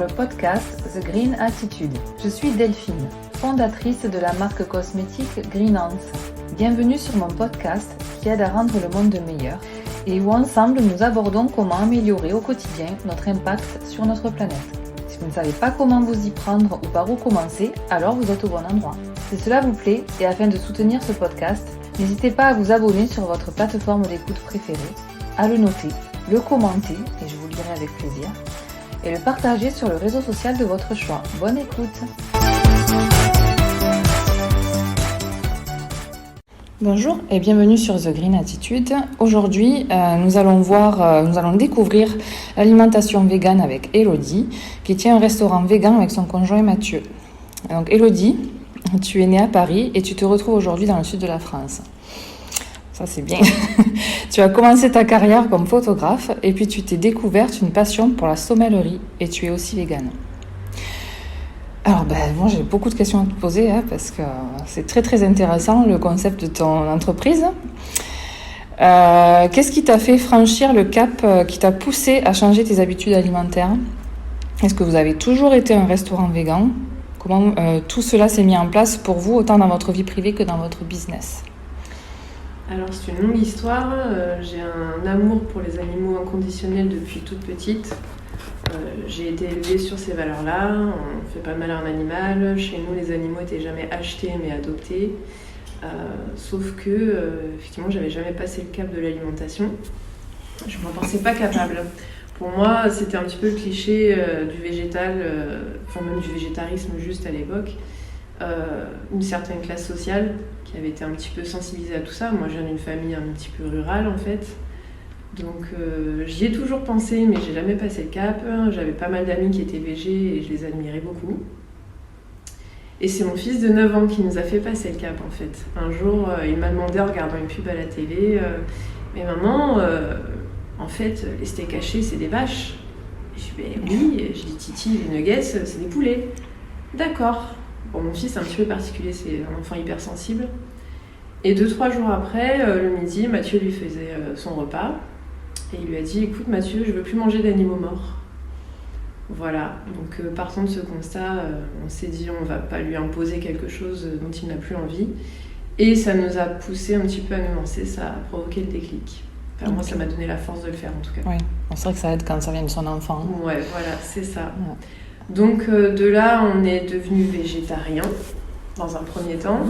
le podcast The Green Attitude. Je suis Delphine, fondatrice de la marque cosmétique Green Ants. Bienvenue sur mon podcast qui aide à rendre le monde meilleur et où ensemble nous abordons comment améliorer au quotidien notre impact sur notre planète. Si vous ne savez pas comment vous y prendre ou par où commencer, alors vous êtes au bon endroit. Si cela vous plaît et afin de soutenir ce podcast, n'hésitez pas à vous abonner sur votre plateforme d'écoute préférée, à le noter, le commenter, et je vous le lirai avec plaisir, et le partager sur le réseau social de votre choix. Bonne écoute! Bonjour et bienvenue sur The Green Attitude. Aujourd'hui, nous allons découvrir l'alimentation végane avec Elodie, qui tient un restaurant vegan avec son conjoint Mathieu. Donc Elodie, tu es née à Paris et tu te retrouves aujourd'hui dans le sud de la France. Ça, c'est bien. Tu as commencé ta carrière comme photographe et puis tu t'es découverte une passion pour la sommellerie et tu es aussi végane. Alors, moi, j'ai beaucoup de questions à te poser parce que c'est très, très intéressant le concept de ton entreprise. Qu'est-ce qui t'a fait franchir le cap, qui t'a poussé à changer tes habitudes alimentaires? Est-ce que vous avez toujours été un restaurant vegan? Comment tout cela s'est mis en place pour vous, autant dans votre vie privée que dans votre business? Alors c'est une longue histoire, j'ai un amour pour les animaux inconditionnel depuis toute petite. J'ai été élevée sur ces valeurs-là, on ne fait pas de mal à un animal, chez nous les animaux n'étaient jamais achetés mais adoptés. Sauf que, effectivement, j'avais jamais passé le cap de l'alimentation, je ne m'en pensais pas capable. Pour moi, c'était un petit peu le cliché du végétal, enfin même du végétarisme juste à l'époque. Une certaine classe sociale qui avait été un petit peu sensibilisée à tout ça. Moi, je viens d'une famille un petit peu rurale, en fait. Donc, j'y ai toujours pensé, mais j'ai jamais passé le cap. J'avais pas mal d'amis qui étaient végés et je les admirais beaucoup. Et c'est mon fils de 9 ans qui nous a fait passer le cap, en fait. Un jour, il m'a demandé, en regardant une pub à la télé, « Mais maman, en fait, les steaks hachés, c'est des vaches ?» Je dis « Oui. » Je dis « Titi, les nuggets, c'est des poulets. » D'accord. Bon, mon fils est un petit peu particulier, c'est un enfant hypersensible. Et 2-3 jours après, le midi, Mathieu lui faisait son repas. Et il lui a dit « Écoute Mathieu, je veux plus manger d'animaux morts. » Voilà, donc partant de ce constat, on s'est dit on va pas lui imposer quelque chose dont il n'a plus envie. Et ça nous a poussé un petit peu à nous lancer, ça a provoqué le déclic. Enfin, moi, ça m'a donné la force de le faire en tout cas. Oui, c'est vrai que ça aide quand ça vient de son enfant. Ouais, voilà, c'est ça. Ouais. Donc de là, on est devenu végétarien dans un premier temps.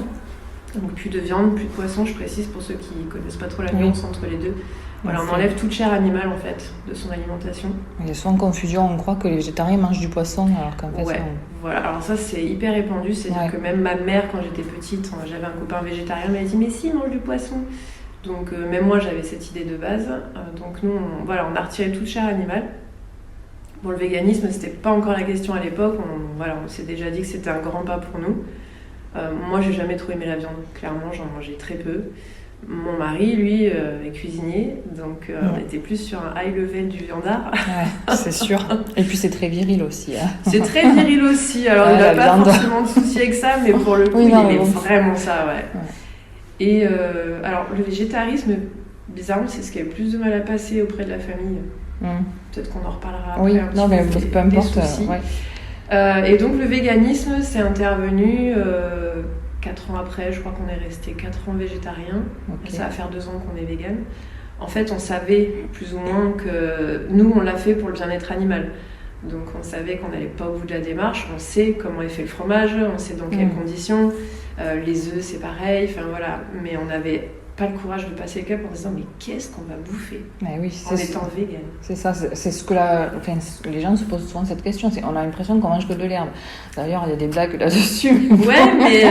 Donc plus de viande, plus de poisson, je précise pour ceux qui ne connaissent pas trop la nuance entre les deux. Voilà, on enlève toute chair animale en fait de son alimentation. Il y a souvent confusion, on croit que les végétariens mangent du poisson alors qu'en fait... Ouais, voilà, alors ça c'est hyper répandu, c'est-à-dire que même ma mère quand j'étais petite, j'avais un copain végétarien, elle m'a dit « Mais si, il mange du poisson !» Donc même moi j'avais cette idée de base. Donc nous, on a retiré toute chair animale. Bon, le véganisme, c'était pas encore la question à l'époque. On s'est déjà dit que c'était un grand pas pour nous. Moi, j'ai jamais trop aimé la viande. Clairement, j'en mangeais très peu. Mon mari, lui, est cuisinier. Donc, on était plus sur un high level du viandard. Ouais, c'est sûr. Et puis, c'est très viril aussi. C'est très viril aussi. Alors, il n'a pas forcément de souci avec ça, mais pour le coup, il est vraiment ça, ouais. Et alors, le végétarisme, bizarrement, c'est ce qui a le plus de mal à passer auprès de la famille. Peut-être qu'on en reparlera après. Oui, non, mais peu importe. Et donc le véganisme, c'est intervenu 4 ans après. Je crois qu'on est resté 4 ans végétarien. Okay. Ça va faire 2 ans qu'on est vegan. En fait, on savait plus ou moins que nous, on l'a fait pour le bien-être animal. Donc on savait qu'on n'allait pas au bout de la démarche. On sait comment est fait le fromage, on sait dans quelles conditions. Les œufs, c'est pareil. Enfin voilà. Mais on n'avait pas le courage de passer le cap en disant mais qu'est-ce qu'on va bouffer en étant vegan. C'est ça, c'est ce que les gens se posent souvent cette question, on a l'impression qu'on mange que de l'herbe. D'ailleurs il y a des blagues là-dessus. Ouais, mais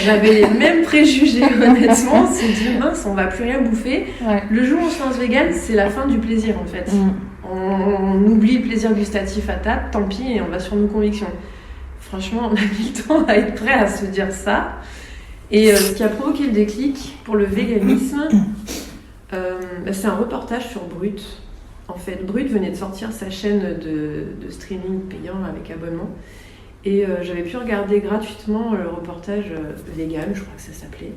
j'avais les mêmes préjugés honnêtement, on s'est dit mince, on va plus rien bouffer. Ouais. Le jour où on se lance vegan, c'est la fin du plaisir en fait. On oublie le plaisir gustatif à table, tant pis, et on va sur nos convictions. Franchement, on a mis le temps à être prêt à se dire ça. Et ce qui a provoqué le déclic pour le véganisme, c'est un reportage sur Brut. En fait, Brut venait de sortir sa chaîne de streaming payant avec abonnement. Et j'avais pu regarder gratuitement le reportage vegan, je crois que ça s'appelait.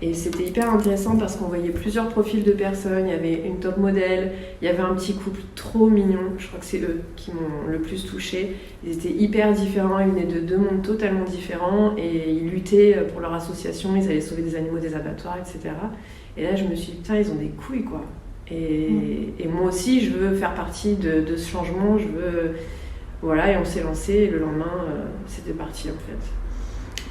Et c'était hyper intéressant parce qu'on voyait plusieurs profils de personnes. Il y avait une top modèle, il y avait un petit couple trop mignon. Je crois que c'est eux qui m'ont le plus touchée. Ils étaient hyper différents, ils venaient de deux mondes totalement différents et ils luttaient pour leur association, ils allaient sauver des animaux des abattoirs, etc. Et là, je me suis dit, putain, ils ont des couilles, quoi. Et moi aussi, je veux faire partie de ce changement. Voilà, et on s'est lancé et le lendemain, c'était parti, en fait.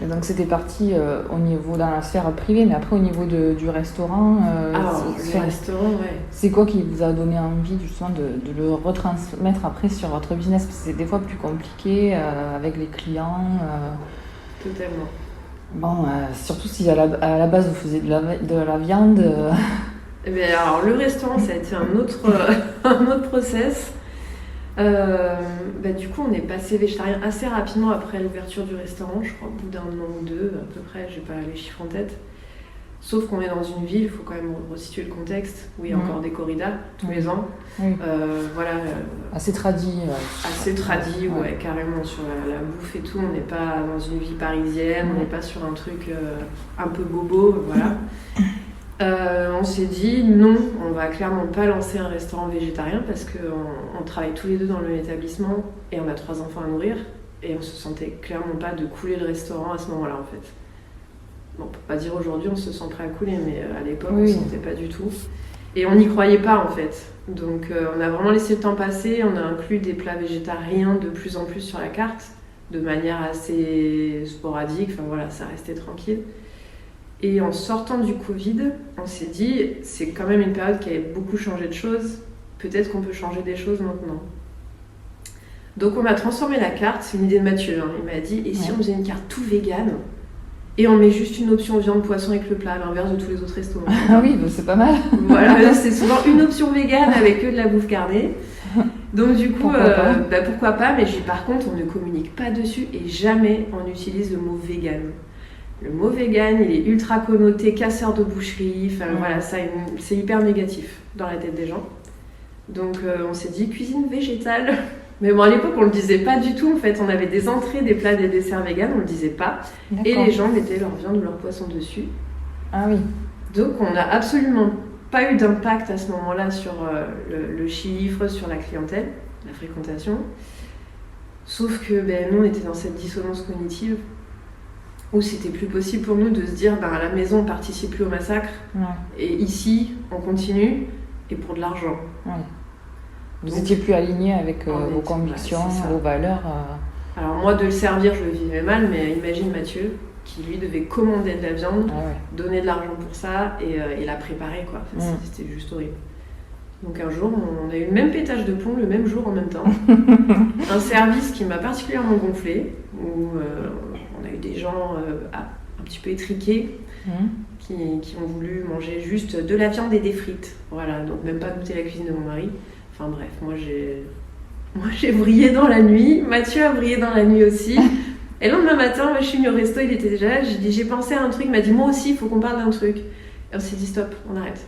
Et donc c'était parti au niveau dans la sphère privée, mais après au niveau du restaurant. Le restaurant, ouais. C'est quoi qui vous a donné envie justement de le retransmettre après sur votre business? Parce que c'est des fois plus compliqué avec les clients. Totalement. Bon, surtout si à la base vous faisiez de la viande. Eh bien, alors le restaurant, ça a été un autre process. Du coup, on est passé végétarien assez rapidement après l'ouverture du restaurant, je crois au bout d'un an ou deux à peu près, j'ai pas les chiffres en tête. Sauf qu'on est dans une ville, il faut quand même resituer le contexte, où il y a encore des corridas tous les ans. Oui. Voilà. Assez tradit. Assez tradit, ouais, carrément, sur la bouffe et tout. On n'est pas dans une vie parisienne, on n'est pas sur un truc un peu bobo, voilà. On s'est dit non, on va clairement pas lancer un restaurant végétarien parce qu'on travaille tous les deux dans le même établissement et on a 3 enfants à nourrir et on se sentait clairement pas de couler le restaurant à ce moment-là en fait. Bon, on peut pas dire aujourd'hui on se sent prêt à couler, mais à l'époque on se sentait pas du tout et on n'y croyait pas en fait. Donc on a vraiment laissé le temps passer, on a inclus des plats végétariens de plus en plus sur la carte de manière assez sporadique, enfin voilà, ça restait tranquille. Et en sortant du Covid, on s'est dit, c'est quand même une période qui avait beaucoup changé de choses, peut-être qu'on peut changer des choses maintenant. Donc on a transformé la carte, c'est une idée de Mathieu, hein. Il m'a dit, et si on faisait une carte tout vegan, et on met juste une option viande, poisson avec le plat, à l'inverse de tous les autres restaurants. Ah oui, bah c'est pas mal. Voilà, c'est souvent une option vegan avec que de la bouffe carnée. Donc du coup, pourquoi pas, mais par contre, on ne communique pas dessus et jamais on utilise le mot vegan. Le mot vegan, il est ultra connoté casseur de boucherie, enfin voilà, c'est hyper négatif dans la tête des gens. Donc on s'est dit cuisine végétale. Mais bon, à l'époque, on le disait pas du tout en fait. On avait des entrées, des plats, des desserts véganes, on le disait pas. D'accord. Et les gens mettaient leur viande ou leur poisson dessus. Ah oui. Donc on n'a absolument pas eu d'impact à ce moment-là sur le chiffre, sur la clientèle, la fréquentation. Sauf que nous, on était dans cette dissonance cognitive où c'était plus possible pour nous de se dire à la maison on participe plus au massacre et ici on continue et pour de l'argent. Ouais. Vous étiez plus aligné avec vos convictions, vos valeurs. Alors moi de le servir je le vivais mal, mais imagine Mathieu qui lui devait commander de la viande, donner de l'argent pour ça et la préparer quoi. Enfin, c'était juste horrible. Donc un jour on a eu le même pétage de plomb le même jour en même temps. Un service qui m'a particulièrement gonflé où on a eu des gens un petit peu étriqués qui ont voulu manger juste de la viande et des frites. Voilà, donc même pas goûter la cuisine de mon mari. Enfin bref, moi j'ai brillé dans la nuit, Mathieu a brillé dans la nuit aussi. Et le lendemain matin, moi, je suis venue au resto, il était déjà là, j'ai pensé à un truc, il m'a dit moi aussi, il faut qu'on parle d'un truc. Et on s'est dit stop, on arrête.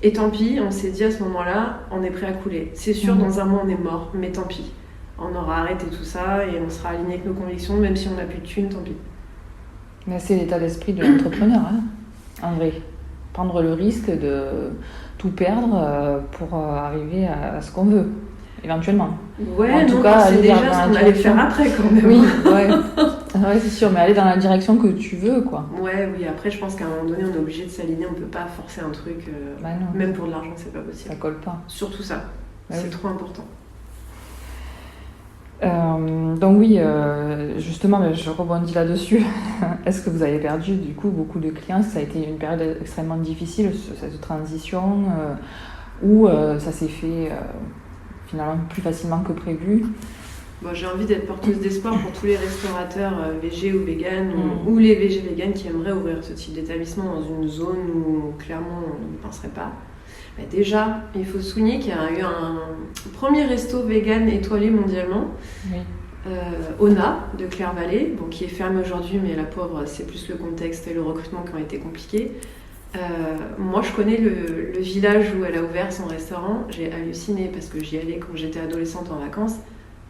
Et tant pis, on s'est dit à ce moment-là, on est prêt à couler. C'est sûr, dans un mois on est mort, mais tant pis. On aura arrêté tout ça et on sera aligné avec nos convictions, même si on n'a plus de thunes, tant pis. Mais c'est l'état d'esprit de l'entrepreneur, en vrai. Prendre le risque de tout perdre pour arriver à ce qu'on veut, éventuellement. Ouais, en tout cas, c'est déjà ce qu'on allait faire après quand même. Oui, ouais, c'est sûr, mais aller dans la direction que tu veux, quoi. Ouais, oui, après je pense qu'à un moment donné, on est obligé de s'aligner, on peut pas forcer un truc, même pour de l'argent, c'est pas possible. Ça colle pas. Surtout ça, c'est trop important. Donc oui, justement, je rebondis là-dessus. Est-ce que vous avez perdu du coup beaucoup de clients? Ça a été une période extrêmement difficile, cette transition, où ça s'est fait finalement plus facilement que prévu? Bon, j'ai envie d'être porteuse d'espoir pour tous les restaurateurs végé ou vegan ou les végé vegan qui aimeraient ouvrir ce type d'établissement dans une zone où clairement on ne penserait pas. Déjà, il faut souligner qu'il y a eu un premier resto vegan étoilé mondialement, Ona de Claire-Vallée, qui est fermé aujourd'hui, mais la pauvre, c'est plus le contexte et le recrutement qui ont été compliqués. Moi, je connais le village où elle a ouvert son restaurant. J'ai halluciné parce que j'y allais quand j'étais adolescente en vacances.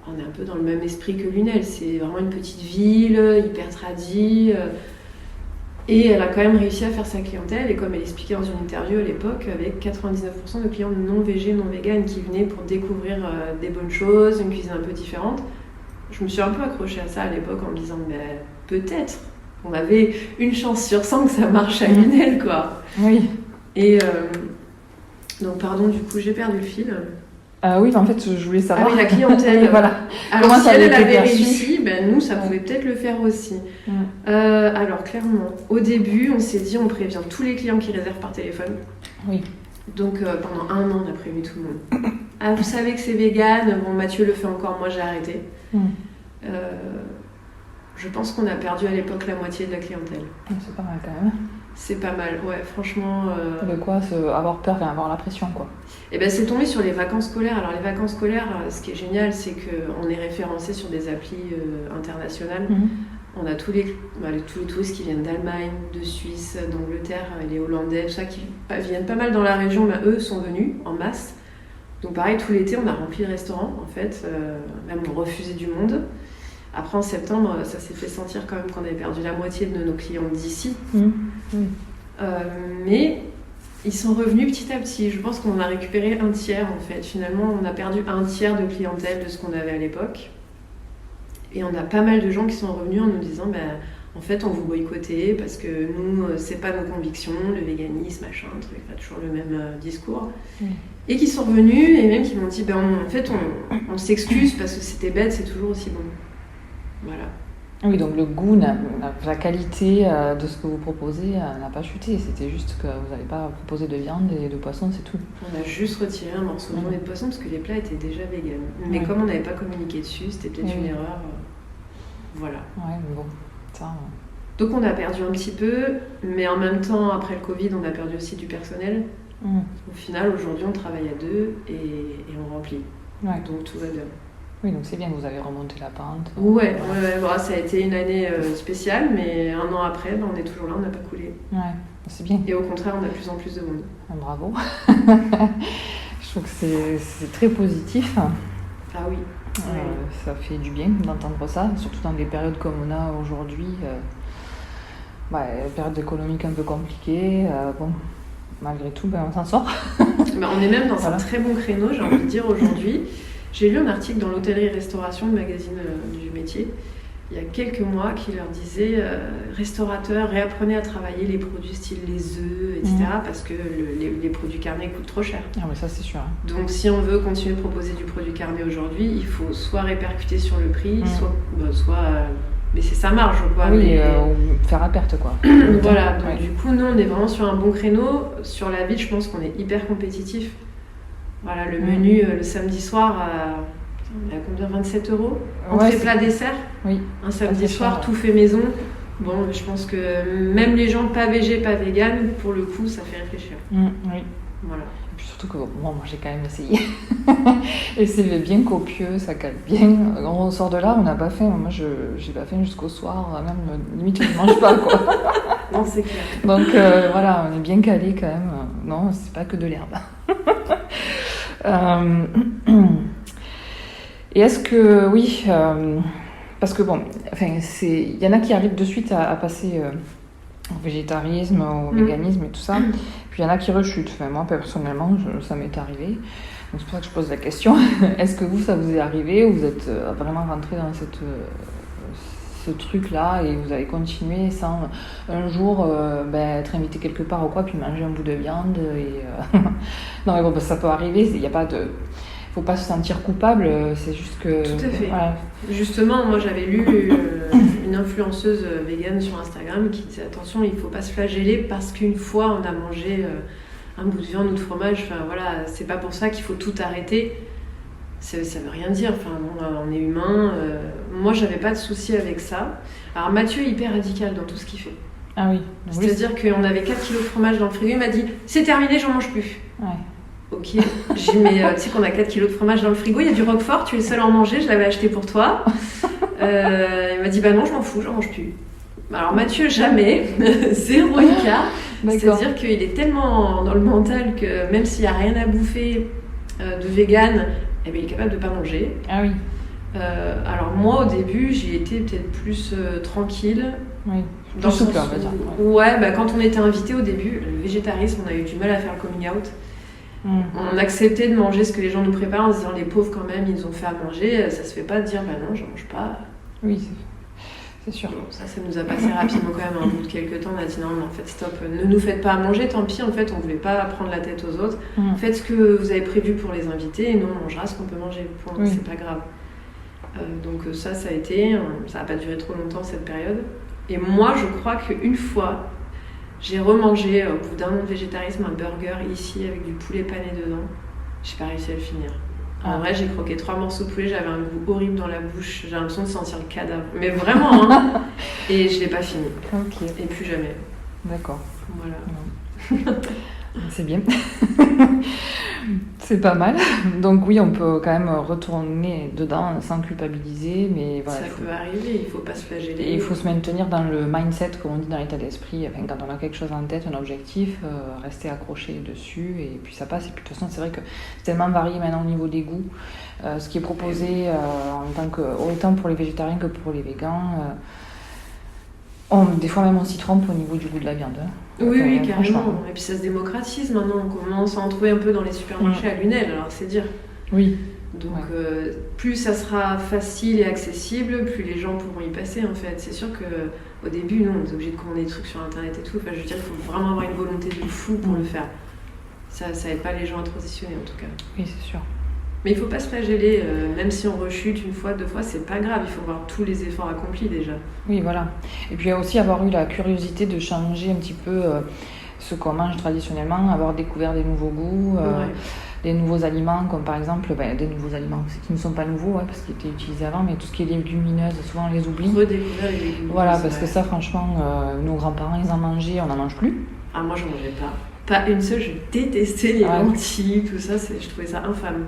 On est un peu dans le même esprit que Lunel. C'est vraiment une petite ville, hyper tradie. Et elle a quand même réussi à faire sa clientèle, et comme elle expliquait dans une interview à l'époque, avec 99% de clients non végés, non véganes qui venaient pour découvrir des bonnes choses, une cuisine un peu différente. Je me suis un peu accrochée à ça à l'époque en me disant, mais peut-être, on avait une chance sur 100 que ça marche à Lunel, quoi. Oui. Et donc, pardon, du coup, j'ai perdu le fil. Oui, en fait, je voulais savoir. Ah oui, la clientèle. Oui, voilà. Alors, Comment si ça elle avait été avait perçu réussi, nous, ça pouvait peut-être le faire aussi. Alors, clairement, au début, on s'est dit, on prévient tous les clients qui réservent par téléphone. Oui. Donc, pendant 1 an, on a prévenu tout le monde. Ah, vous savez que c'est vegan. Bon, Mathieu le fait encore, moi, j'ai arrêté. Je pense qu'on a perdu à l'époque la moitié de la clientèle. C'est pas mal quand même. C'est pas mal, ouais, franchement. De quoi avoir peur, avoir la pression, quoi. Et ben, c'est tombé sur les vacances scolaires. Alors, les vacances scolaires, ce qui est génial, c'est qu'on est référencé sur des applis internationales. On a tous les touristes qui viennent d'Allemagne, de Suisse, d'Angleterre, les Hollandais, tout ça, qui viennent pas mal dans la région, mais eux sont venus en masse. Donc, pareil, tout l'été, on a rempli le restaurant, en fait. Même on refusait du monde. Après, en septembre, ça s'est fait sentir quand même qu'on avait perdu la moitié de nos clients d'ici. Mais ils sont revenus petit à petit. Je pense qu'on en a récupéré un tiers, en fait. Finalement, on a perdu un tiers de clientèle de ce qu'on avait à l'époque. Et on a pas mal de gens qui sont revenus en nous disant en fait, on vous boycottait parce que nous, c'est pas nos convictions, le véganisme, machin, truc, toujours le même discours. Et qui sont revenus et même qui m'ont dit en fait, on s'excuse parce que c'était bête, c'est toujours aussi bon. Voilà. Oui, donc le goût, la qualité de ce que vous proposez n'a pas chuté. C'était juste que vous n'avez pas proposé de viande et de poisson, c'est tout. On a juste retiré un morceau de viande et de poisson parce que les plats étaient déjà véganes. Mais comme on n'avait pas communiqué dessus, c'était peut-être une erreur. Voilà. Ouais, mais bon, ça... Donc on a perdu un petit peu, mais en même temps, après le Covid, on a perdu aussi du personnel. Au final, aujourd'hui, on travaille à 2 et on remplit. Ouais. Donc tout va bien. Oui, donc c'est bien que vous avez remonté la pente. Ouais, bon, ça a été une année spéciale, mais 1 an après, on est toujours là, on n'a pas coulé. Ouais, c'est bien. Et au contraire, on a de plus en plus de monde. Bravo. Je trouve que c'est très positif. Ah oui. Ça fait du bien d'entendre ça, surtout dans des périodes comme on a aujourd'hui. Période économique un peu compliquée. Bon, malgré tout, on s'en sort. On est même dans un très bon créneau, j'ai envie de dire, aujourd'hui. J'ai lu un article dans l'hôtellerie-restauration, le magazine du métier, il y a quelques mois, qui leur disait restaurateurs, réapprenez à travailler les produits style les œufs, etc. Parce que les produits carnés coûtent trop cher. Ah, mais ça, c'est sûr. Donc, si on veut continuer de proposer du produit carné aujourd'hui, il faut soit répercuter sur le prix, soit baisser sa marge, quoi. Oui, faire à perte, quoi. Voilà, donc du coup, nous, on est vraiment sur un bon créneau. Sur la ville, je pense qu'on est hyper compétitif. Voilà, le menu le samedi soir à combien, 27 €? Entrée plat dessert. Oui. Un samedi soir, tout fait maison. Bon, je pense que même les gens pas végés, pas véganes, pour le coup, ça fait réfléchir. Oui. Voilà. Et puis surtout que moi j'ai quand même essayé. Et c'est bien copieux, ça cale bien. On sort de là, on n'a pas faim. Moi, j'ai pas faim jusqu'au soir, même limite, je ne mange pas, quoi. Non, c'est clair. Donc voilà, on est bien calé quand même. Non, c'est pas que de l'herbe. Et est-ce que, oui, parce que bon, il y en a qui arrivent de suite à passer au végétarisme, au véganisme et tout ça, puis il y en a qui rechutent. Moi, personnellement, ça m'est arrivé. Donc c'est pour ça que je pose la question. Est-ce que ça vous est arrivé ou vous êtes vraiment rentré dans ce truc-là et vous avez continué sans un jour être invité quelque part ou quoi, puis manger un bout de viande et non mais bon, ça peut arriver, il n'y a pas de... faut pas se sentir coupable, c'est juste que... Tout à fait. Voilà. Justement, moi j'avais lu une influenceuse végane sur Instagram qui disait attention, il faut pas se flageller parce qu'une fois on a mangé un bout de viande ou de fromage, enfin voilà, c'est pas pour ça qu'il faut tout arrêter. Ça veut rien dire, on est humain. Moi, j'avais pas de souci avec ça. Alors, Mathieu est hyper radical dans tout ce qu'il fait. Ah oui. C'est-à-dire qu'on avait 4 kilos de fromage dans le frigo, il m'a dit c'est terminé, j'en mange plus. Ouais. Ok. J'ai dit mais tu sais qu'on a 4 kilos de fromage dans le frigo, il y a du Roquefort, tu es le seul à en manger, je l'avais acheté pour toi. Il m'a dit bah non, je m'en fous, j'en mange plus. Alors, Mathieu, jamais. Zéro écart. C'est-à-dire qu'il est tellement dans le mental que même s'il n'y a rien à bouffer de vegan, il est capable de ne pas manger. Ah oui. Alors moi, au début, j'y étais peut-être plus tranquille. Oui. Dans le souple, sens on va dire. où- Ouais, bah, quand on était invité au début, le végétarisme, on a eu du mal à faire le coming out. On acceptait de manger ce que les gens nous préparent en se disant les pauvres quand même, ils ont fait à manger, ça se fait pas de dire bah non, je mange pas. Oui, c'est sûr. Bon, ça nous a passé rapidement quand même. Au bout de quelques temps, on a dit non, mais en fait, stop, ne nous faites pas à manger, tant pis, en fait, on voulait pas prendre la tête aux autres. Faites ce que vous avez prévu pour les invités et nous, on mangera ce qu'on peut manger. Point. Oui. C'est pas grave. Donc ça a été, ça n'a pas duré trop longtemps cette période. Et moi, je crois qu'une fois, j'ai remangé au bout d'un an de végétarisme un burger ici avec du poulet pané dedans. J'ai pas réussi à le finir. En vrai, j'ai croqué 3 morceaux de poulet, j'avais un goût horrible dans la bouche, j'ai l'impression de sentir le cadavre. Mais vraiment, hein. Et je l'ai pas fini. Ok. Et plus jamais. D'accord. Voilà. C'est bien. C'est pas mal. Donc oui, on peut quand même retourner dedans sans culpabiliser, mais voilà. Ça peut arriver, il faut pas se flageller. Et il faut se maintenir dans le mindset, comme on dit, dans l'état d'esprit. Enfin, quand on a quelque chose en tête, un objectif, rester accroché dessus, et puis ça passe. Et puis de toute façon, c'est vrai que c'est tellement varié maintenant au niveau des goûts. Ce qui est proposé autant pour les végétariens que pour les végans. Des fois même on s'y trompe au niveau du goût de la viande. Oui, carrément. Et puis ça se démocratise maintenant. On commence à en trouver un peu dans les supermarchés à Lunel, alors c'est dire. Oui. Donc plus ça sera facile et accessible, plus les gens pourront y passer en fait. C'est sûr qu'au début, nous, on est obligé de commander des trucs sur internet et tout. Enfin, je veux dire, il faut vraiment avoir une volonté de fou pour le faire. Ça aide pas les gens à transitionner en tout cas. Oui, c'est sûr. Mais il faut pas se flageller, même si on rechute une fois, 2 fois, c'est pas grave, il faut voir tous les efforts accomplis déjà. Oui, voilà. Et puis aussi avoir eu la curiosité de changer un petit peu ce qu'on mange traditionnellement, avoir découvert des nouveaux goûts, des nouveaux aliments, comme par exemple des nouveaux aliments qui ne sont pas nouveaux, parce qu'ils étaient utilisés avant, mais tout ce qui est légumineuses, souvent on les oublie. Redécouvrir les légumineuses. Voilà, parce que ça, franchement, nos grands-parents, ils en mangeaient, on n'en mange plus. Ah, moi, j'en mangeais pas. Pas une seule, je détestais les lentilles, tout ça, je trouvais ça infâme.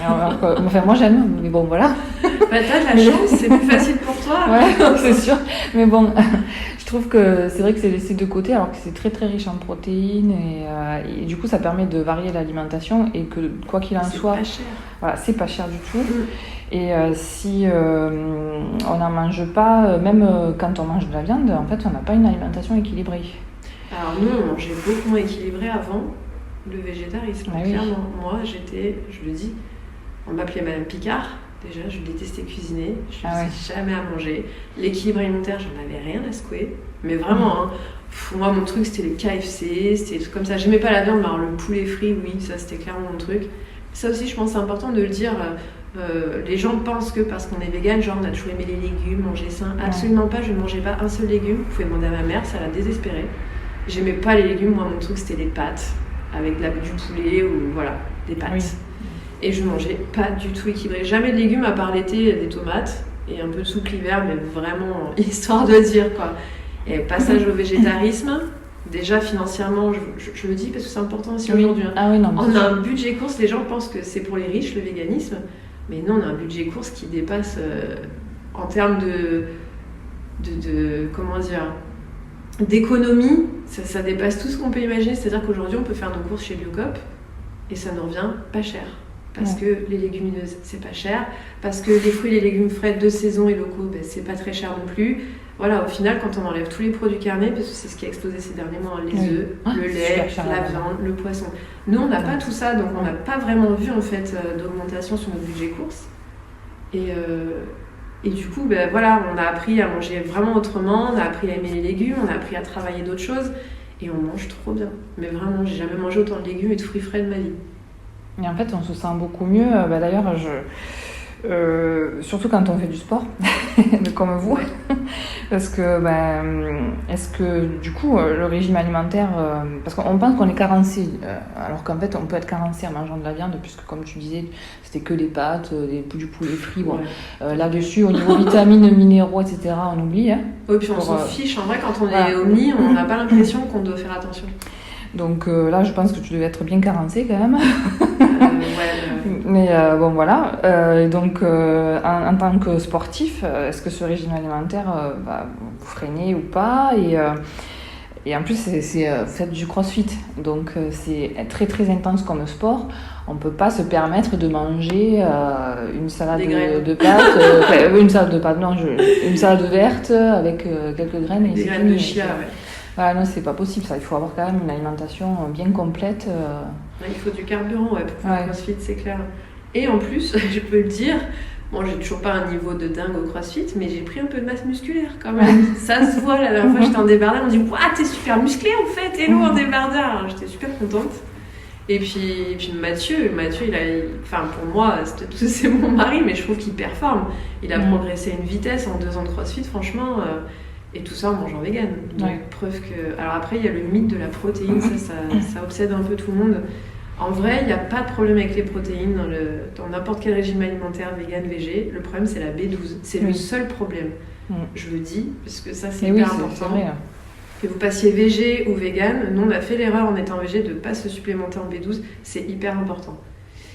Enfin, moi j'aime, mais bon, voilà. Bah, t'as de la chance, c'est plus facile pour toi. Ouais, c'est sûr. Mais bon, je trouve que c'est vrai que c'est laissé de côté, alors que c'est très très riche en protéines. Et du coup, ça permet de varier l'alimentation et que, quoi qu'il en soit, pas cher. Voilà, c'est pas cher du tout. Et si on n'en mange pas, même quand on mange de la viande, en fait, on n'a pas une alimentation équilibrée. Alors, nous, on mangeait beaucoup moins équilibré avant le végétarisme. Clairement, moi, j'étais, je le dis, on m'appelait Madame Picard. Déjà, je détestais cuisiner, je ne faisais jamais à manger. L'équilibre alimentaire, j'en avais rien à secouer. Mais vraiment, hein, moi, mon truc, c'était les KFC, c'était des trucs comme ça. J'aimais pas la viande, mais alors le poulet frit, oui, ça, c'était clairement mon truc. Ça aussi, je pense, c'est important de le dire. Les gens pensent que parce qu'on est vegan, genre, on a toujours aimé les légumes, manger sain. Absolument pas, je ne mangeais pas un seul légume. Vous pouvez demander à ma mère, ça l'a désespérée. J'aimais pas les légumes, moi, mon truc, c'était les pâtes, avec du poulet ou voilà, des pâtes. Oui. Et je mangeais pas du tout équilibré. Jamais de légumes à part l'été, des tomates et un peu de soupe l'hiver, mais vraiment histoire de dire quoi. Et passage au végétarisme, déjà financièrement, je le dis parce que c'est important aussi aujourd'hui. Hein. Ah oui, non, on a un budget course, les gens pensent que c'est pour les riches le véganisme, mais non, on a un budget course qui dépasse en termes de comment dire, d'économie, ça dépasse tout ce qu'on peut imaginer. C'est-à-dire qu'aujourd'hui, on peut faire nos courses chez Biocop et ça nous revient pas cher. Parce que les légumineuses, c'est pas cher. Parce que les fruits et les légumes frais de saison et locaux, c'est pas très cher non plus. Voilà, au final, quand on enlève tous les produits carnés, parce que c'est ce qui a explosé ces derniers mois, les œufs, le lait, la viande, le poisson. Nous, on n'a pas tout ça, donc on n'a pas vraiment vu en fait d'augmentation sur notre budget course. Et du coup, voilà, on a appris à manger vraiment autrement, on a appris à aimer les légumes, on a appris à travailler d'autres choses, et on mange trop bien. Mais vraiment, j'ai jamais mangé autant de légumes et de fruits frais de ma vie. Et en fait, on se sent beaucoup mieux. D'ailleurs, surtout quand on fait du sport, comme vous. Parce que, est-ce que du coup, le régime alimentaire, parce qu'on pense qu'on est carencé, alors qu'en fait, on peut être carencé en mangeant de la viande, puisque comme tu disais, c'était que des pâtes, du poulet frit. Bon. Là-dessus, au niveau vitamines, minéraux, etc., on oublie. Hein, oui, puis on s'en fiche. En vrai, quand on est omni, on n'a pas l'impression qu'on doit faire attention. Donc là, je pense que tu devais être bien carencé quand même. Mais bon, voilà. Donc, en tant que sportif, est-ce que ce régime alimentaire va vous freiner ou pas Et en plus, faites du crossfit, donc c'est très très intense comme sport. On ne peut pas se permettre de manger une salade de pâtes, une salade de pâtes, non, une salade verte avec quelques graines. Des graines de chia, ouais. Voilà, non, c'est pas possible ça. Il faut avoir quand même une alimentation bien complète. Il faut du carburant pour faire crossfit, c'est clair. Et en plus, je peux le dire, bon, j'ai toujours pas un niveau de dingue au crossfit, mais j'ai pris un peu de masse musculaire quand même. Ça se voit, la dernière fois j'étais en débardeur, on me dit « Waouh, t'es super musclé en fait, hello en débardeur !» Alors j'étais super contente. Et puis Mathieu, enfin pour moi, c'est mon mari, mais je trouve qu'il performe. Il a progressé à une vitesse en 2 ans de crossfit, franchement, et tout ça en mangeant vegan. Donc preuve que... Alors après, il y a le mythe de la protéine, ça obsède un peu tout le monde. En vrai, il n'y a pas de problème avec les protéines dans n'importe quel régime alimentaire, vegan, végé. Le problème, c'est la B12. C'est le seul problème. Je le dis, parce que ça, c'est hyper important. C'est vrai. Que vous passiez végé ou vegan, nous, on a fait l'erreur en étant végé de ne pas se supplémenter en B12. C'est hyper important.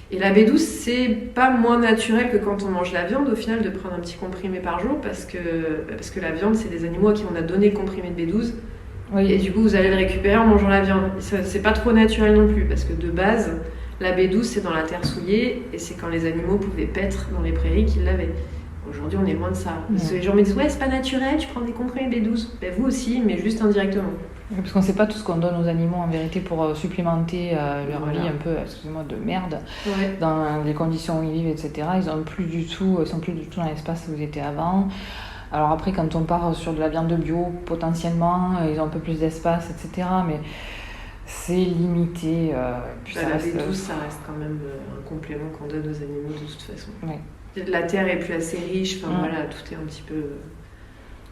Et la B12, c'est pas moins naturel que quand on mange la viande, au final, de prendre un petit comprimé par jour, parce que la viande, c'est des animaux à qui on a donné le comprimé de B12. Oui. Et du coup, vous allez le récupérer en mangeant la viande. C'est pas trop naturel non plus, parce que de base, la B12, c'est dans la terre souillée, et c'est quand les animaux pouvaient paître dans les prairies qu'ils l'avaient. Aujourd'hui, on est loin de ça. Parce que les gens me disent « Ouais, c'est pas naturel, tu prends des comprimés B12 ». Ben, vous aussi, mais juste indirectement. Parce qu'on ne sait pas tout ce qu'on donne aux animaux en vérité pour supplémenter leur vie un peu, excusez-moi, de merde, dans les conditions où ils vivent, etc. Ils sont plus du tout dans l'espace où ils étaient avant. Alors après, quand on part sur de la viande bio, potentiellement, ils ont un peu plus d'espace, etc. Mais c'est limité. Puis la B12, ça reste quand même un complément qu'on donne aux animaux de toute façon. Oui. La terre est plus assez riche, enfin voilà, tout est un petit peu...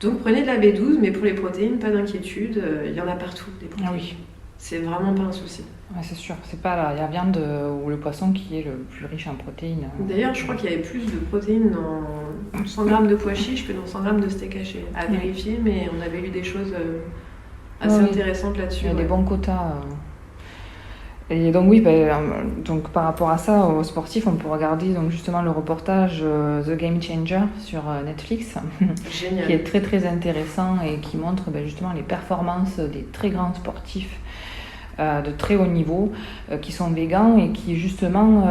Donc prenez de la B12, mais pour les protéines, pas d'inquiétude, il y en a partout, des protéines. Ah oui. C'est vraiment pas un souci. Ouais, c'est sûr, c'est pas la viande ou le poisson qui est le plus riche en protéines. D'ailleurs, je crois qu'il y avait plus de protéines dans 100 grammes de pois chiches que dans 100 grammes de steak haché. À vérifier, mais on avait lu des choses assez intéressantes là-dessus. Il y a des bons quotas. Et donc donc par rapport à ça, aux sportifs, on peut regarder donc justement le reportage The Game Changer sur Netflix, qui est très très intéressant et qui montre justement les performances des très grands sportifs de très haut niveau qui sont végans et qui justement,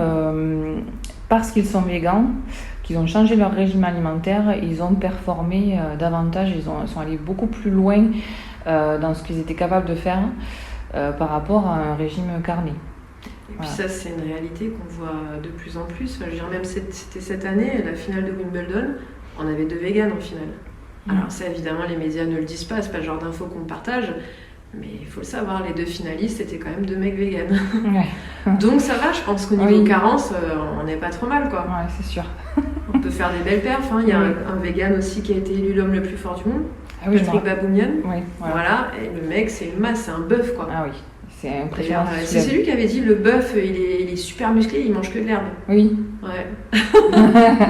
parce qu'ils sont végans, qu'ils ont changé leur régime alimentaire, ils ont performé davantage, ils sont allés beaucoup plus loin dans ce qu'ils étaient capables de faire. Par rapport à un régime carné. Et puis ça, c'est une réalité qu'on voit de plus en plus. Enfin, je veux dire, même c'était cette année, la finale de Wimbledon, on avait 2 véganes en finale. Alors ça, évidemment, les médias ne le disent pas, c'est pas le genre d'infos qu'on partage, mais il faut le savoir, les 2 finalistes, c'était quand même 2 mecs véganes. Donc ça va, je pense qu'au niveau carence, on n'est pas trop mal, quoi. Ouais, c'est sûr. On peut faire des belles perfs, hein. Il y a un vegan aussi qui a été élu l'homme le plus fort du monde. Patrick Baboumian, voilà, et le mec c'est une masse, c'est un bœuf quoi. Ah oui, c'est impressionnant. C'est lui qui avait dit le bœuf il est super musclé, il mange que de l'herbe. Oui. Ouais.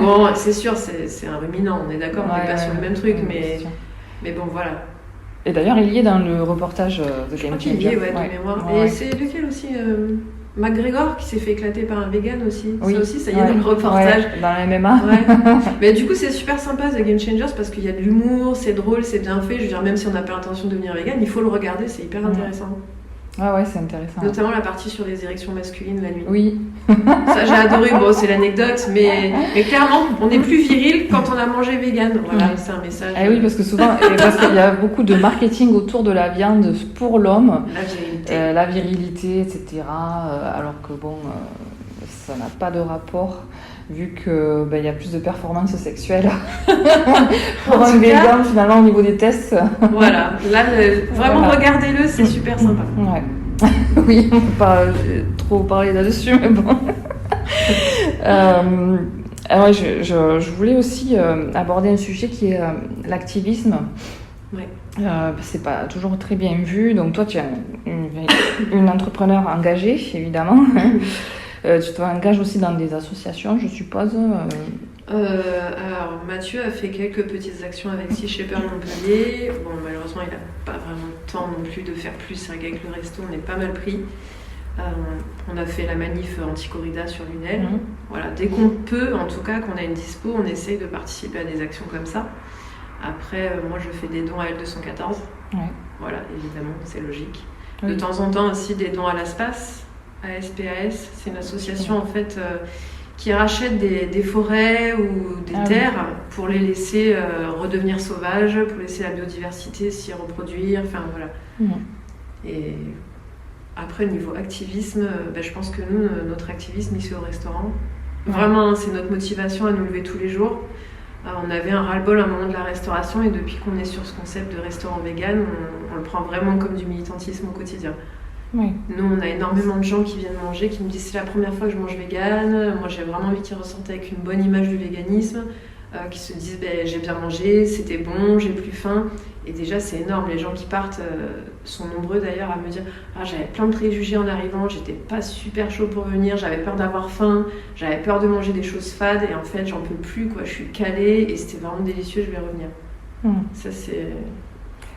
Bon, c'est sûr, c'est un ruminant, on est d'accord, on n'est pas sur le même truc, mais bon voilà. Et d'ailleurs il y est dans le reportage de Game Changer. Il y est, de mémoire. Et c'est lequel aussi McGregor qui s'est fait éclater par un vegan aussi. Oui. Ça aussi, ça y est dans le reportage. Dans la MMA. Mais du coup, c'est super sympa The Game Changers parce qu'il y a de l'humour, c'est drôle, c'est bien fait. Je veux dire, même si on n'a pas l'intention de devenir vegan, il faut le regarder, c'est hyper intéressant. Ouais, c'est intéressant. Notamment la partie sur les érections masculines la nuit. Oui. Ça, j'ai adoré. Bon, c'est l'anecdote, mais clairement, on est plus viril quand on a mangé vegan. Voilà, c'est un message. Oui, parce que souvent, parce qu'il y a beaucoup de marketing autour de la viande pour l'homme. La virilité, etc. Alors que bon, ça n'a pas de rapport. Vu que y a plus de performances sexuelles pour un vegan finalement au niveau des tests. Voilà, là vraiment regardez-le, c'est super sympa. Ouais. Oui, on ne peut pas trop parler là-dessus, mais bon. Alors, je voulais aussi aborder un sujet qui est l'activisme. Ouais. C'est pas toujours très bien vu. Donc toi, tu es une entrepreneur engagée, évidemment. Tu t'engages aussi dans des associations, je suppose. Alors, Mathieu a fait quelques petites actions avec Sea Shepherd Montpellier. Bon, malheureusement, il n'a pas vraiment le temps non plus de faire plus. C'est vrai qu'avec le resto, on est pas mal pris. On a fait la manif anti-corrida sur Lunel. Voilà, dès qu'on peut, en tout cas, qu'on a une dispo, on essaye de participer à des actions comme ça. Après, moi, je fais des dons à L214. Ouais. Voilà, évidemment, c'est logique. Oui. De temps en temps aussi des dons à l'espace, ASPAS, c'est une association en fait qui rachète des forêts ou des terres pour les laisser redevenir sauvages, pour laisser la biodiversité s'y reproduire, enfin voilà. Et après, niveau activisme, je pense que nous, notre activisme ici au restaurant, vraiment, c'est notre motivation à nous lever tous les jours. On avait un ras-le-bol à un moment de la restauration et depuis qu'on est sur ce concept de restaurant vegan, on le prend vraiment comme du militantisme au quotidien. Oui. Nous, on a énormément de gens qui viennent manger, qui me disent c'est la première fois que je mange vegan. Moi, j'ai vraiment envie qu'ils ressortent avec une bonne image du véganisme, qui se disent j'ai bien mangé, c'était bon, j'ai plus faim. Et déjà, c'est énorme. Les gens qui partent sont nombreux d'ailleurs à me dire j'avais plein de préjugés en arrivant, j'étais pas super chaud pour venir, j'avais peur d'avoir faim, j'avais peur de manger des choses fades et en fait, j'en peux plus, quoi. Je suis calée et c'était vraiment délicieux, je vais revenir. Ça, c'est.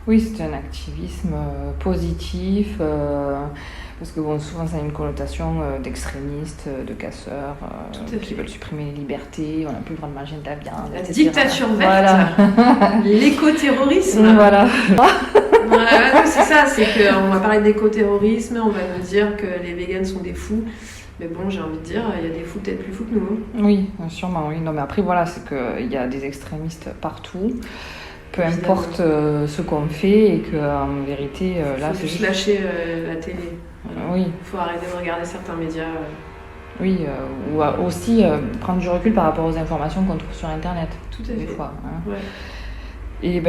Oui, c'est un activisme positif, parce que souvent ça a une connotation d'extrémistes, de casseurs, qui veulent supprimer les libertés, on n'a plus le droit de manger de la viande, la etc. dictature verte, l'écoterrorisme. Voilà. Ouais, c'est ça, c'est qu'on va parler d'écoterrorisme, on va nous dire que les végans sont des fous. Mais bon, j'ai envie de dire, il y a des fous peut-être plus fous que nous. Oui, sûrement, oui. Non, mais après, voilà, c'est qu'il y a des extrémistes partout. Peu importe ce qu'on fait et qu'en vérité, là, c'est juste lâcher la télé. Oui. Il faut arrêter de regarder certains médias. Oui, ou aussi prendre du recul par rapport aux informations qu'on trouve sur Internet. Tout à fait. Des fois. Hein. Ouais. Et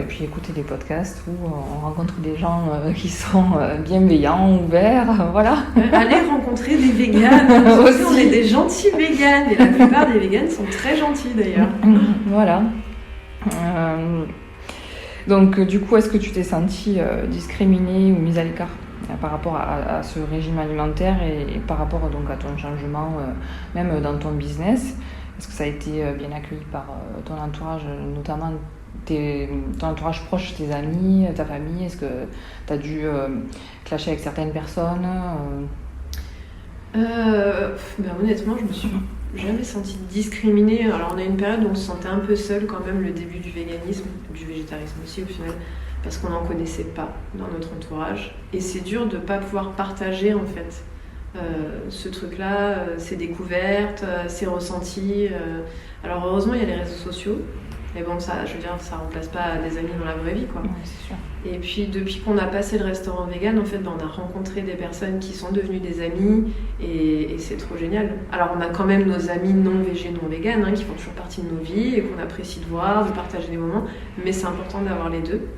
puis écouter des podcasts où on rencontre des gens qui sont bienveillants, ouverts, voilà. Allez rencontrer des véganes. Aussi, on est des gentils véganes et la plupart des véganes sont très gentils d'ailleurs. Voilà. Donc du coup, est-ce que tu t'es sentie discriminée ou mise à l'écart par rapport à ce régime alimentaire et par rapport donc à ton changement, même dans ton business? Est-ce que ça a été bien accueilli par ton entourage, notamment ton entourage proche, tes amis, ta famille? Est-ce que tu as dû clasher avec certaines personnes? Honnêtement, je me suis jamais sentie discriminée. Alors on a une période où on se sentait un peu seul quand même, le début du véganisme, du végétarisme aussi au final, parce qu'on n'en connaissait pas dans notre entourage. Et c'est dur de ne pas pouvoir partager en fait ce truc-là, ces découvertes, ces ressentis. Alors heureusement il y a les réseaux sociaux. Mais bon, ça, je veux dire, ça remplace pas des amis dans la vraie vie, quoi. Ouais, c'est sûr. Et puis, depuis qu'on a passé le restaurant vegan, en fait, on a rencontré des personnes qui sont devenues des amis et c'est trop génial. Alors, on a quand même nos amis non végés, non véganes, qui font toujours partie de nos vies et qu'on apprécie de voir, de partager des moments, mais c'est important d'avoir les deux.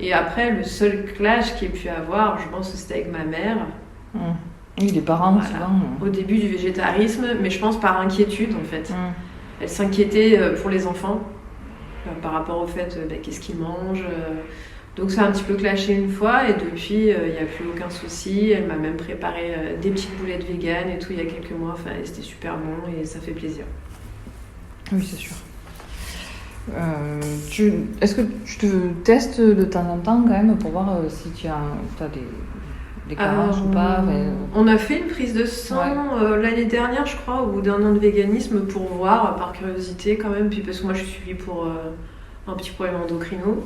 Et après, le seul clash qu'il y ait pu avoir, je pense que c'était avec ma mère. Oui, les parents, souvent. Au début du végétarisme, mais je pense par inquiétude, en fait. Elle s'inquiétait pour les enfants. Par rapport au fait qu'est-ce qu'ils mangent. Donc ça a un petit peu clashé une fois et depuis il n'y a plus aucun souci. Elle m'a même préparé des petites boulettes véganes et tout il y a quelques mois. Enfin, c'était super bon et ça fait plaisir. Oui, c'est sûr. Est-ce que tu te testes de temps en temps quand même pour voir si tu as des carences ou pas? On a fait une prise de sang l'année dernière, je crois, au bout d'un an de véganisme pour voir, par curiosité quand même, puis parce que moi je suis suivie pour un petit problème endocrino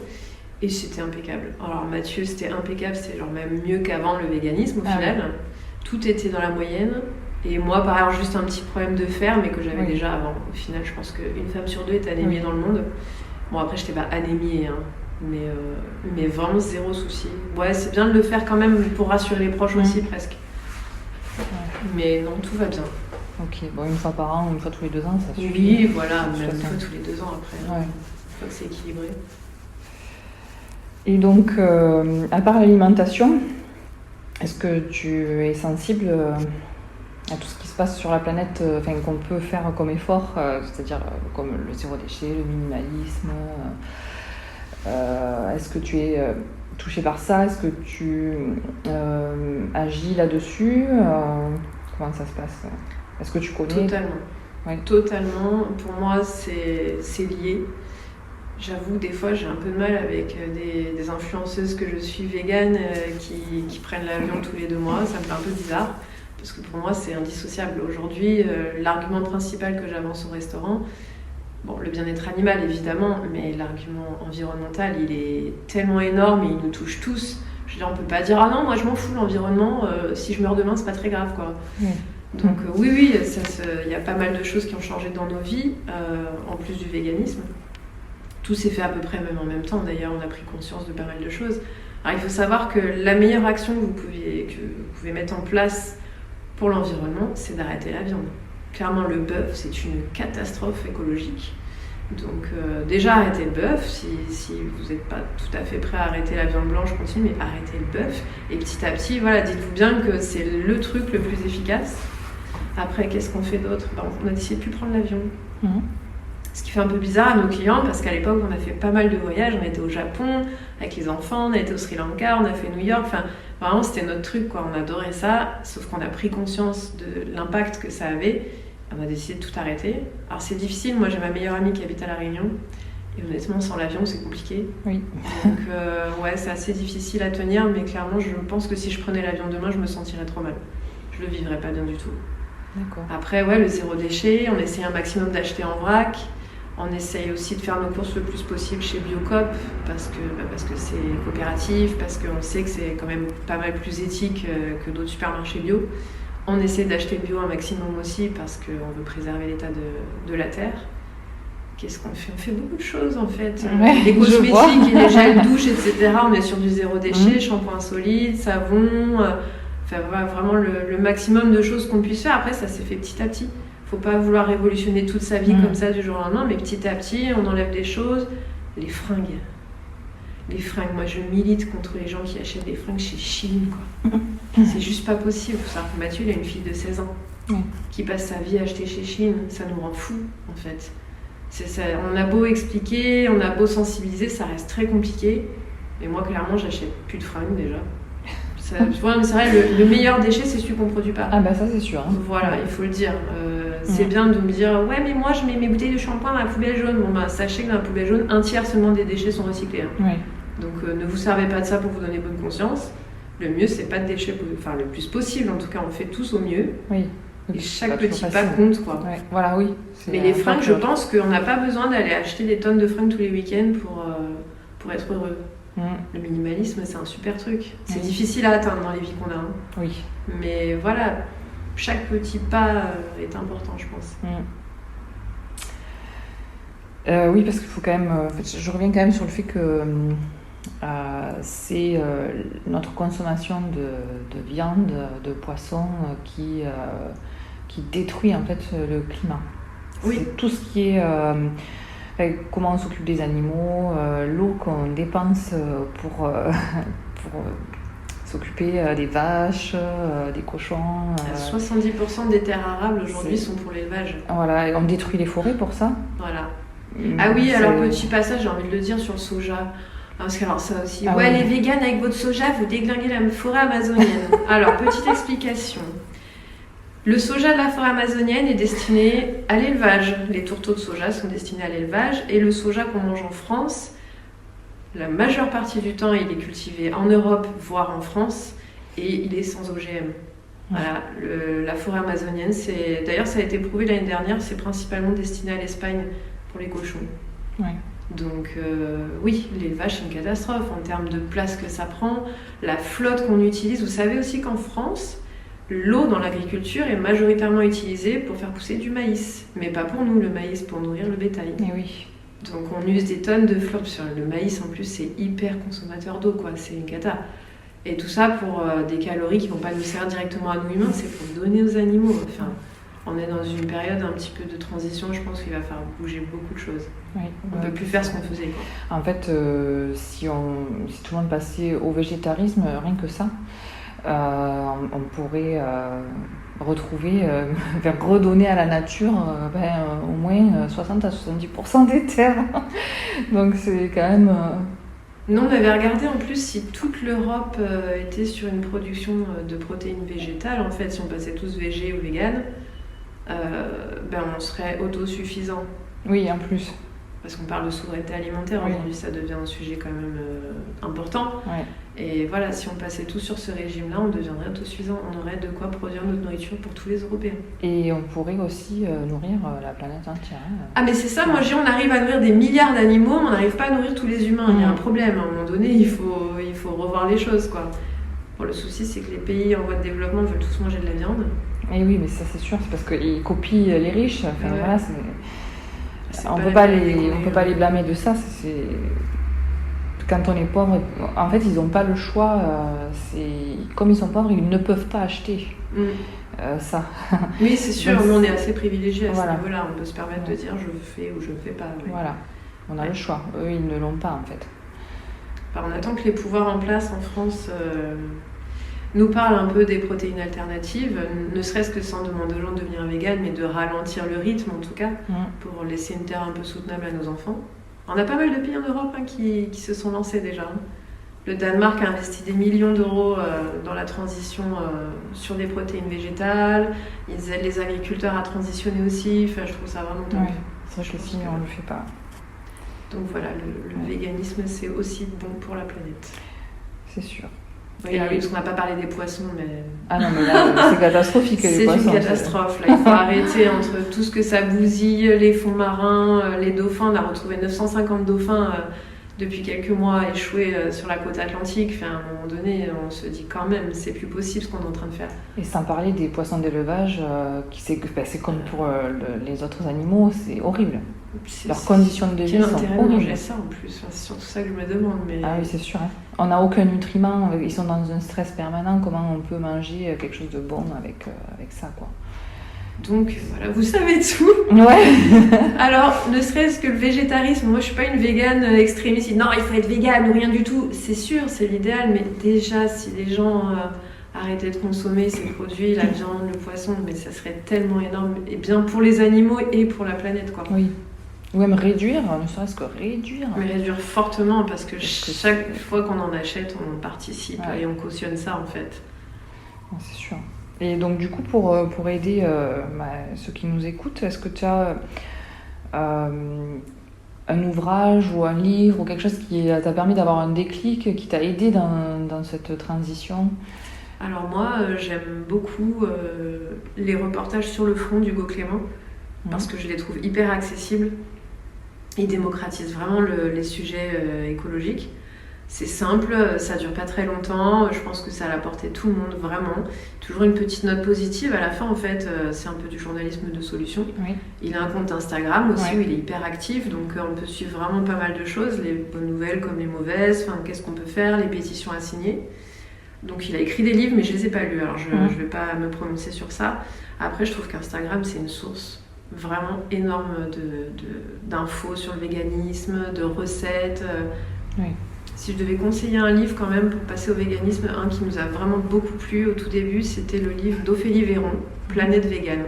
et c'était impeccable. Alors Mathieu, c'était impeccable, c'était genre même mieux qu'avant le véganisme au final. Ouais. Tout était dans la moyenne et moi par ailleurs juste un petit problème de fer mais que j'avais déjà avant. Au final, je pense qu'une femme sur deux est anémiée dans le monde. Bon après, je n'étais pas anémiée, mais vraiment zéro souci. Ouais, c'est bien de le faire quand même pour rassurer les proches aussi presque. Ouais. Mais non, tout va bien. Ok, bon, une fois par an, une fois tous les 2 ans, ça suffit. Oui, voilà, même une fois tous les 2 ans après. Ouais. Une fois que c'est équilibré. Et donc, à part l'alimentation, est-ce que tu es sensible à tout ce qui se passe sur la planète, qu'on peut faire comme effort, c'est-à-dire comme le zéro déchet, le minimalisme? Est-ce que tu es touché par ça? Est-ce que tu agis là-dessus? Comment ça se passe? Est-ce que tu connais? Totalement. Totalement. Pour moi, c'est lié. J'avoue, des fois, j'ai un peu de mal avec des influenceuses que je suis véganes qui prennent l'avion tous les 2 mois. Ça me fait un peu bizarre. Parce que pour moi, c'est indissociable. Aujourd'hui, l'argument principal que j'avance au restaurant, Bon, le bien-être animal, évidemment, mais l'argument environnemental, il est tellement énorme et il nous touche tous. Je veux dire, on peut pas dire « Ah non, moi je m'en fous, l'environnement, si je meurs demain, c'est pas très grave, quoi. » Donc oui, il y a pas mal de choses qui ont changé dans nos vies, en plus du véganisme. Tout s'est fait à peu près même en même temps, d'ailleurs, on a pris conscience de pas mal de choses. Alors il faut savoir que la meilleure action que vous pouvez mettre en place pour l'environnement, c'est d'arrêter la viande. Clairement, le bœuf, c'est une catastrophe écologique. Donc déjà, arrêtez le bœuf. Si vous n'êtes pas tout à fait prêt à arrêter la viande blanche, continuez, mais arrêtez le bœuf. Et petit à petit, voilà, dites-vous bien que c'est le truc le plus efficace. Après, qu'est-ce qu'on fait d'autre ? On a décidé de ne plus prendre l'avion. Ce qui fait un peu bizarre à nos clients, parce qu'à l'époque, on a fait pas mal de voyages. On était au Japon avec les enfants, on a été au Sri Lanka, on a fait New York. Enfin, vraiment, c'était notre truc, quoi. On adorait ça, sauf qu'on a pris conscience de l'impact que ça avait. On a décidé de tout arrêter. Alors, c'est difficile. Moi, j'ai ma meilleure amie qui habite à La Réunion. Et honnêtement, sans l'avion, c'est compliqué. Oui. Donc, ouais, c'est assez difficile à tenir. Mais clairement, je pense que si je prenais l'avion demain, je me sentirais trop mal. Je le vivrais pas bien du tout. D'accord. Après, ouais, le zéro déchet. On essaye un maximum d'acheter en vrac. On essaye aussi de faire nos courses le plus possible chez Biocoop parce que c'est coopératif, parce qu'on sait que c'est quand même pas mal plus éthique que d'autres supermarchés bio. On essaie d'acheter bio un maximum aussi parce qu'on veut préserver l'état de la terre. Qu'est-ce qu'on fait ? On fait beaucoup de choses en fait. Ouais, les cosmétiques, les gels douche, etc. On est sur du zéro déchet, shampoing solide, savon. Enfin voilà, vraiment le maximum de choses qu'on puisse faire. Après, ça s'est fait petit à petit. Faut pas vouloir révolutionner toute sa vie comme ça du jour au lendemain, mais petit à petit, on enlève des choses. Les fringues, moi je milite contre les gens qui achètent des fringues chez Shein, quoi. C'est juste pas possible. Faut savoir que Mathieu, il a une fille de 16 ans qui passe sa vie à acheter chez Shein. Ça nous rend fous, en fait. C'est ça, on a beau expliquer, on a beau sensibiliser, ça reste très compliqué. Et moi, clairement, j'achète plus de fringues déjà. Tu vois, mais c'est vrai, le meilleur déchet, c'est celui qu'on ne produit pas. Ah bah ça, c'est sûr. Hein. Voilà, il faut le dire. C'est bien de me dire « Ouais, mais moi, je mets mes bouteilles de shampoing dans la poubelle jaune. » Bon, bah, sachez que dans la poubelle jaune, 1/3 seulement des déchets sont recyclés. Hein. Oui. Donc, ne vous servez pas de ça pour vous donner bonne conscience. Le mieux, c'est pas de déchets, enfin, le plus possible. En tout cas, on fait tous au mieux. Oui. Et chaque petit pas compte, quoi. Ouais. Voilà, oui. Mais les fringues, je pense qu'on n'a pas besoin d'aller acheter des tonnes de fringues tous les week-ends pour être heureux. Le minimalisme, c'est un super truc. C'est difficile à atteindre dans les vies qu'on a. Hein. Oui. Mais voilà, chaque petit pas est important, je pense. Oui, parce qu'il faut quand même... en fait, je reviens quand même sur le fait que c'est notre consommation de viande, de poisson qui détruit en fait le climat. Oui. C'est tout ce qui est... comment on s'occupe des animaux, l'eau qu'on dépense pour s'occuper des vaches, des cochons. 70% des terres arables aujourd'hui sont pour l'élevage. Voilà, et on détruit les forêts pour ça. Voilà. Ah oui, alors petit passage, j'ai envie de le dire sur le soja. Parce que alors ça aussi, les véganes avec votre soja, vous déglinguez la forêt amazonienne. Alors, petite explication. Le soja de la forêt amazonienne est destiné à l'élevage. Les tourteaux de soja sont destinés à l'élevage. Et le soja qu'on mange en France, la majeure partie du temps, il est cultivé en Europe, voire en France, et il est sans OGM. Voilà, la forêt amazonienne, d'ailleurs ça a été prouvé l'année dernière, c'est principalement destiné à l'Espagne pour les cochons. Ouais. Donc oui, l'élevage c'est une catastrophe en termes de place que ça prend, la flotte qu'on utilise. Vous savez aussi qu'en France, l'eau dans l'agriculture est majoritairement utilisée pour faire pousser du maïs, mais pas pour nous, le maïs, pour nourrir le bétail. Et oui. Donc on use des tonnes de flotte sur le maïs, en plus c'est hyper consommateur d'eau, quoi, c'est une cata. Et tout ça pour des calories qui vont pas nous servir directement à nous humains, c'est pour donner aux animaux. Enfin, on est dans une période un petit peu de transition, je pense qu'il va falloir bouger beaucoup de choses. Oui, on ne peut plus faire ce qu'on faisait, quoi. En fait, si tout le monde passait au végétarisme, rien que ça, on pourrait retrouver, redonner à la nature au moins 60 à 70% des terres. Donc c'est quand même... Non, on avait regardé en plus si toute l'Europe était sur une production de protéines végétales. En fait, si on passait tous végé ou vegan, on serait autosuffisant. Oui, en plus. parce qu'on parle de souveraineté alimentaire, aujourd'hui ça devient un sujet quand même important. Ouais. Et voilà, si on passait tous sur ce régime-là, on deviendrait autosuffisant. On aurait de quoi produire notre nourriture pour tous les Européens. Et on pourrait aussi nourrir la planète entière. Ah mais c'est ça, moi je dis on arrive à nourrir des milliards d'animaux, mais on n'arrive pas à nourrir tous les humains. Il y a un problème, à un moment donné, il faut revoir les choses, quoi. Bon, le souci, c'est que les pays en voie de développement veulent tous manger de la viande. Et oui, mais ça c'est sûr, c'est parce qu'ils copient les riches. Enfin, voilà, on peut pas les blâmer de ça. Quand on est pauvre, en fait, ils n'ont pas le choix. Comme ils sont pauvres, ils ne peuvent pas acheter ça. Oui, c'est sûr. Donc, nous, on est assez privilégiés à ce niveau-là. On peut se permettre de dire je fais ou je ne fais pas. Ouais. Voilà, on a le choix. Eux, ils ne l'ont pas en fait. Enfin, on attend que les pouvoirs en place en France nous parlent un peu des protéines alternatives, ne serait-ce que sans demander aux gens de devenir véganes, mais de ralentir le rythme en tout cas, pour laisser une terre un peu soutenable à nos enfants. On a pas mal de pays en Europe qui se sont lancés déjà. Le Danemark a investi des millions d'euros dans la transition sur des protéines végétales. Ils aident les agriculteurs à transitionner aussi. Enfin, je trouve ça vraiment top. Ouais, c'est vrai que si on ne le fait pas. Donc voilà, le véganisme, c'est aussi bon pour la planète. C'est sûr. Oui, parce qu'on n'a pas parlé des poissons, mais... Ah non, mais là, c'est catastrophique, les poissons. C'est une catastrophe, là. Il faut arrêter entre tout ce que ça bousille, les fonds marins, les dauphins. On a retrouvé 950 dauphins depuis quelques mois échoués sur la côte atlantique. Enfin, à un moment donné, on se dit quand même, c'est plus possible ce qu'on est en train de faire. Et sans parler des poissons d'élevage, c'est comme pour les autres animaux, c'est horrible. Leurs conditions de vie sont horribles. J'ai ça en plus, enfin, c'est surtout ça que je me demande. Mais... Ah oui, c'est sûr. Hein. On n'a aucun nutriment, ils sont dans un stress permanent. Comment on peut manger quelque chose de bon avec ça, quoi. Donc voilà, vous savez tout. Ouais. Alors, ne serait-ce que le végétarisme, moi je suis pas une végane extrémiste. Non, il faut être végane ou rien du tout. C'est sûr, c'est l'idéal, mais déjà, si les gens arrêtaient de consommer ces produits, la viande, le poisson, mais ça serait tellement énorme, et bien pour les animaux et pour la planète, quoi. Oui. Ou même réduire, ne serait-ce que réduire. Mais réduire fortement, parce que chaque fois qu'on en achète, on participe et on cautionne ça, en fait. C'est sûr. Et donc, du coup, pour aider ceux qui nous écoutent, est-ce que tu as un ouvrage ou un livre ou quelque chose qui t'a permis d'avoir un déclic, qui t'a aidé dans cette transition ? Alors moi, j'aime beaucoup les reportages sur le front d'Hugo Clément, parce que je les trouve hyper accessibles. Ils démocratisent vraiment les sujets écologiques. C'est simple, ça dure pas très longtemps, je pense que ça a la portée de tout le monde, vraiment. Toujours une petite note positive, à la fin en fait, c'est un peu du journalisme de solution. Oui. Il a un compte Instagram aussi où il est hyper actif, donc on peut suivre vraiment pas mal de choses, les bonnes nouvelles comme les mauvaises, enfin qu'est-ce qu'on peut faire, les pétitions à signer. Donc il a écrit des livres mais je les ai pas lus, alors je vais pas me prononcer sur ça. Après je trouve qu'Instagram c'est une source vraiment énorme d'infos sur le véganisme, de recettes. Oui. Si je devais conseiller un livre quand même pour passer au véganisme, un qui nous a vraiment beaucoup plu au tout début, c'était le livre d'Ophélie Véron, Planète Végane.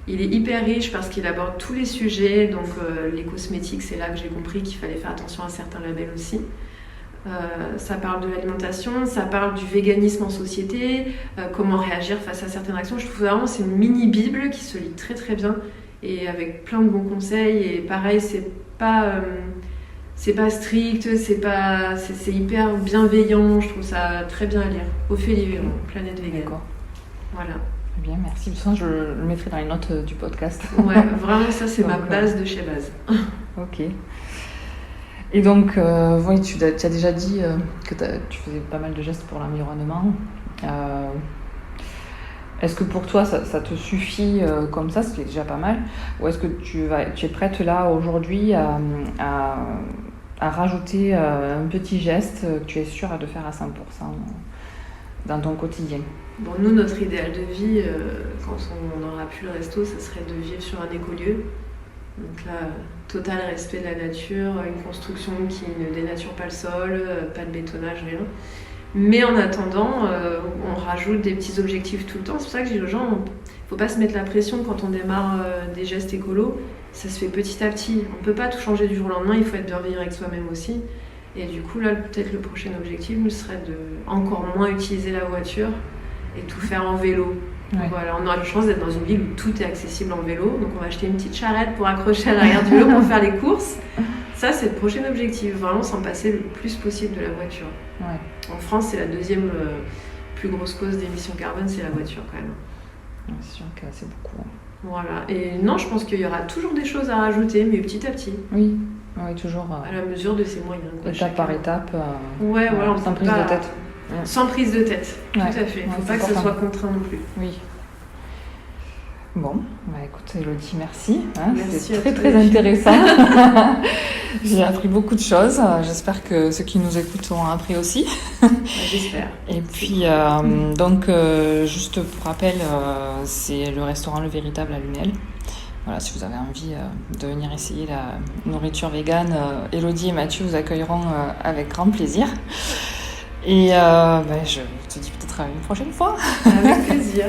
Il est hyper riche parce qu'il aborde tous les sujets, donc les cosmétiques, c'est là que j'ai compris qu'il fallait faire attention à certains labels aussi. Ça parle de l'alimentation, ça parle du véganisme en société, comment réagir face à certaines actions. Je trouve vraiment que c'est une mini-bible qui se lit très très bien et avec plein de bons conseils. Et pareil, c'est pas strict, c'est hyper bienveillant, je trouve ça très bien à lire. Ophélie Véron, Planète Végane. D'accord. Voilà. Très bien, merci. De toute façon, je le mettrai dans les notes du podcast. Ouais, vraiment, ça c'est ma base de chez base. Ok. Et donc, oui, tu as déjà dit que tu faisais pas mal de gestes pour l'environnement. Est-ce que pour toi, ça te suffit comme ça, ce qui est déjà pas mal, ou est-ce que tu es prête là aujourd'hui à rajouter un petit geste que tu es sûre de faire à 100% dans ton quotidien? Bon, nous, notre idéal de vie, quand on n'aura plus le resto, ça serait de vivre sur un écolieu. Donc là, total respect de la nature, une construction qui ne dénature pas le sol, pas de bétonnage, rien. Mais en attendant, on rajoute des petits objectifs tout le temps. C'est pour ça que je dis aux gens, il ne faut pas se mettre la pression quand on démarre des gestes écolos. Ça se fait petit à petit. On ne peut pas tout changer du jour au lendemain, il faut être bienveillant avec soi-même aussi. Et du coup, là, peut-être le prochain objectif serait de encore moins utiliser la voiture et tout faire en vélo. Ouais. Donc voilà, on a la chance d'être dans une ville où tout est accessible en vélo. Donc on va acheter une petite charrette pour accrocher à l'arrière du vélo pour faire les courses. Ça, c'est le prochain objectif, vraiment s'en passer le plus possible de la voiture. Ouais. En France, c'est la deuxième plus grosse cause d'émissions carbone, c'est la voiture quand même. Ouais, c'est sûr que c'est beaucoup. Voilà. Et non, je pense qu'il y aura toujours des choses à rajouter, mais petit à petit, Oui, oui, toujours à la mesure de ses moyens. Quoi, étape par chacun. étape. Ouais, voilà, on sans peut prise pas- de tête. Sans prise de tête, tout Ouais. à fait. Il ne Ouais, faut c'est pas que ce important. soit contraint non plus. Oui. Bon, bah écoute Elodie, merci. Merci C'est à très toi, très Delphine. intéressant. J'ai appris beaucoup de choses. J'espère que ceux qui nous écoutent ont appris aussi. J'espère. Et puis, juste pour rappel, c'est le restaurant Le Véritable à Lunel. Voilà, si vous avez envie de venir essayer la nourriture végane, Elodie et Mathieu vous accueilleront avec grand plaisir. Et je te dis peut-être à une prochaine fois. Avec plaisir.